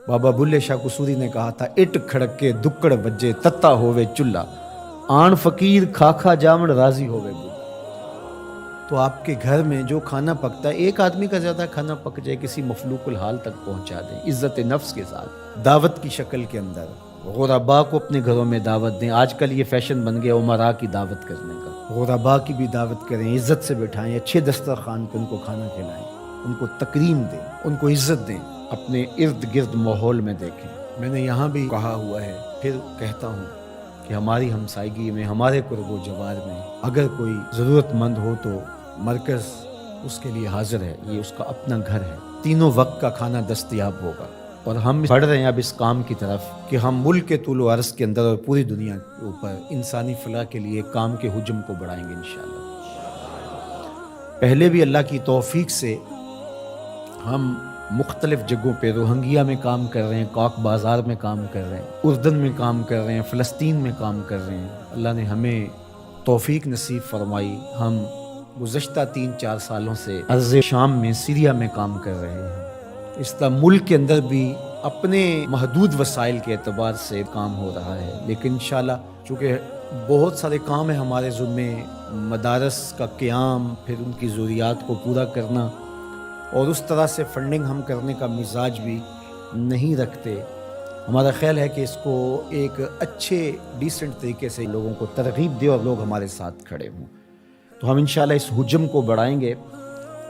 بابا بلے شاہ قصوری نے کہا تھا اٹ کھڑکے دکڑ بجے تتا ہووے چلہ آن فقیر کھا جامڑ راضی ہووے بولا۔ تو آپ کے گھر میں جو کھانا پکتا ہے ایک آدمی کا زیادہ کھانا پک جائے کسی مفلوق الحال تک پہنچا دیں عزت نفس کے ساتھ دعوت کی شکل کے اندر غربا کو اپنے گھروں میں دعوت دیں۔ آج کل یہ فیشن بن گیا عمراء کی دعوت کرنے کا، غربا کی بھی دعوت کریں، عزت سے بٹھائیں، اچھے دسترخوان پہ ان کو کھانا کھلائیں، ان کو تکریم دیں، ان کو عزت دیں، اپنے ارد گرد ماحول میں دیکھیں۔ میں نے یہاں بھی کہا ہوا ہے، پھر کہتا ہوں کہ ہماری ہمسائیگی میں، ہمارے قرب و جوار میں اگر کوئی ضرورت مند ہو تو مرکز اس کے لیے حاضر ہے، یہ اس کا اپنا گھر ہے، تینوں وقت کا کھانا دستیاب ہوگا۔ اور ہم بڑھ رہے ہیں اب اس کام کی طرف کہ ہم ملک کے طول و عرض کے اندر اور پوری دنیا کے اوپر انسانی فلاح کے لیے کام کے حجم کو بڑھائیں گے انشاءاللہ۔ پہلے بھی اللہ کی توفیق سے ہم مختلف جگہوں پہ روہنگیا میں کام کر رہے ہیں، کاک بازار میں کام کر رہے ہیں، اردن میں کام کر رہے ہیں، فلسطین میں کام کر رہے ہیں۔ اللہ نے ہمیں توفیق نصیب فرمائی، ہم گزشتہ 3-4 سالوں سے ارض شام میں، سیریا میں کام کر رہے ہیں۔ اس طرح ملک کے اندر بھی اپنے محدود وسائل کے اعتبار سے کام ہو رہا ہے، لیکن انشاءاللہ چونکہ بہت سارے کام ہیں ہمارے ذمے، مدارس کا قیام، پھر ان کی ضروریات کو پورا کرنا، اور اس طرح سے فنڈنگ ہم کرنے کا مزاج بھی نہیں رکھتے۔ ہمارا خیال ہے کہ اس کو ایک اچھے ڈیسنٹ طریقے سے لوگوں کو ترغیب دے اور لوگ ہمارے ساتھ کھڑے ہوں، تو ہم انشاءاللہ اس حجم کو بڑھائیں گے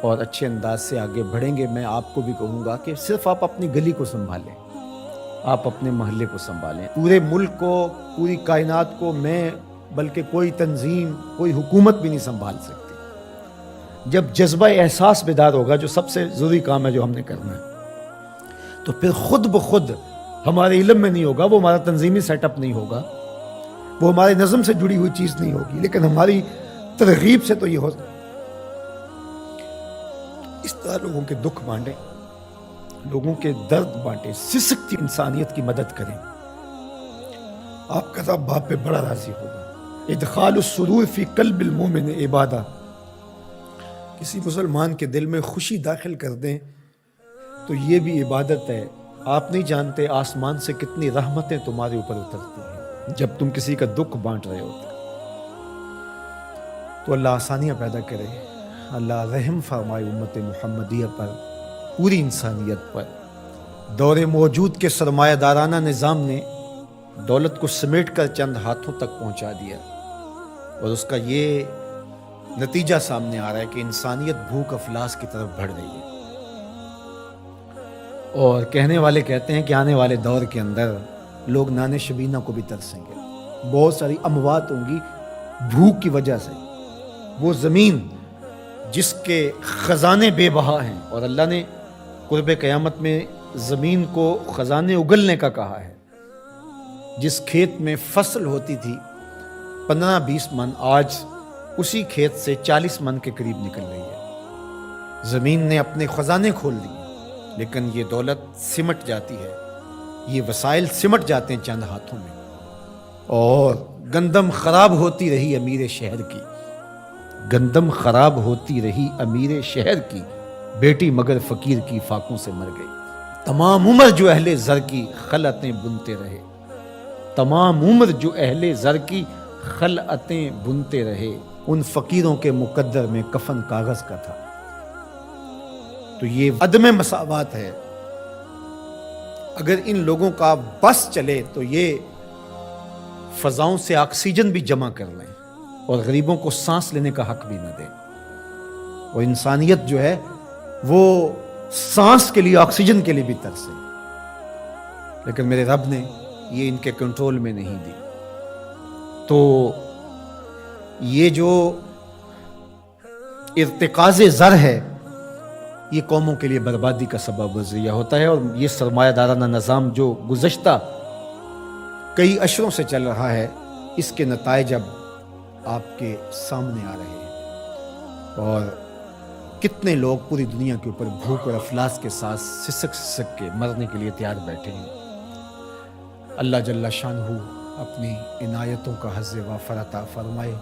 اور اچھے انداز سے آگے بڑھیں گے۔ میں آپ کو بھی کہوں گا کہ صرف آپ اپنی گلی کو سنبھالیں، آپ اپنے محلے کو سنبھالیں، پورے ملک کو، پوری کائنات کو میں بلکہ کوئی تنظیم، کوئی حکومت بھی نہیں سنبھال سکتی۔ جب جذبہ احساس بیدار ہوگا، جو سب سے ضروری کام ہے جو ہم نے کرنا ہے، تو پھر خود بخود ہمارے علم میں نہیں ہوگا، وہ ہمارا تنظیمی سیٹ اپ نہیں ہوگا، وہ ہمارے نظم سے جڑی ہوئی چیز نہیں ہوگی، لیکن ہماری ترغیب سے تو یہ ہو۔ اس طرح لوگوں کے دکھ بانٹیں، لوگوں کے درد بانٹیں، سسکتی انسانیت کی مدد کریں، آپ کا رب باپ پہ بڑا راضی ہوگا۔ ادخال السرور فی قلب المومن عبادہ، کسی مسلمان کے دل میں خوشی داخل کر دیں تو یہ بھی عبادت ہے۔ آپ نہیں جانتے آسمان سے کتنی رحمتیں تمہارے اوپر اترتی ہیں جب تم کسی کا دکھ بانٹ رہے ہوتے۔ تو اللہ آسانیاں پیدا کرے، اللہ رحم فرمائے امت محمدیہ پر، پوری انسانیت پر۔ دور موجود کے سرمایہ دارانہ نظام نے دولت کو سمیٹ کر چند ہاتھوں تک پہنچا دیا، اور اس کا یہ نتیجہ سامنے آ رہا ہے کہ انسانیت بھوک افلاس کی طرف بڑھ رہی ہے۔ اور کہنے والے کہتے ہیں کہ آنے والے دور کے اندر لوگ نان شبینہ کو بھی ترسیں گے، بہت ساری اموات ہوں گی بھوک کی وجہ سے۔ وہ زمین جس کے خزانے بے بہا ہیں، اور اللہ نے قرب قیامت میں زمین کو خزانے اگلنے کا کہا ہے، جس کھیت میں فصل ہوتی تھی 15-20 من، آج اسی کھیت سے 40 من کے قریب نکل رہی ہے۔ زمین نے اپنے خزانے کھول دیے، لیکن یہ دولت سمٹ جاتی ہے، یہ وسائل سمٹ جاتے ہیں چند ہاتھوں میں، اور گندم خراب ہوتی رہی امیر شہر کی، گندم خراب ہوتی رہی امیر شہر کی، بیٹی مگر فقیر کی فاقوں سے مر گئی۔ تمام عمر جو اہل زر کی خلعتیں بنتے رہے، تمام عمر جو اہل زر کی خلعتیں بنتے رہے، ان فقیروں کے مقدر میں کفن کاغذ کا تھا۔ تو یہ عدم مساوات ہے۔ اگر ان لوگوں کا بس چلے تو یہ فضاؤں سے آکسیجن بھی جمع کر لیں اور غریبوں کو سانس لینے کا حق بھی نہ دیں، اور انسانیت جو ہے وہ سانس کے لیے، آکسیجن کے لیے بھی ترسے، لیکن میرے رب نے یہ ان کے کنٹرول میں نہیں دی۔ تو یہ جو ارتکاز زر ہے، یہ قوموں کے لیے بربادی کا سبب و ذریعہ ہوتا ہے، اور یہ سرمایہ دارانہ نظام جو گزشتہ کئی عشروں سے چل رہا ہے، اس کے نتائج اب آپ کے سامنے آ رہے ہیں، اور کتنے لوگ پوری دنیا کے اوپر بھوک اور افلاس کے ساتھ سسک کے مرنے کے لیے تیار بیٹھے ہیں۔ اللہ جل شانہ اپنی عنایتوں کا حظ وافر عطا فرمائے۔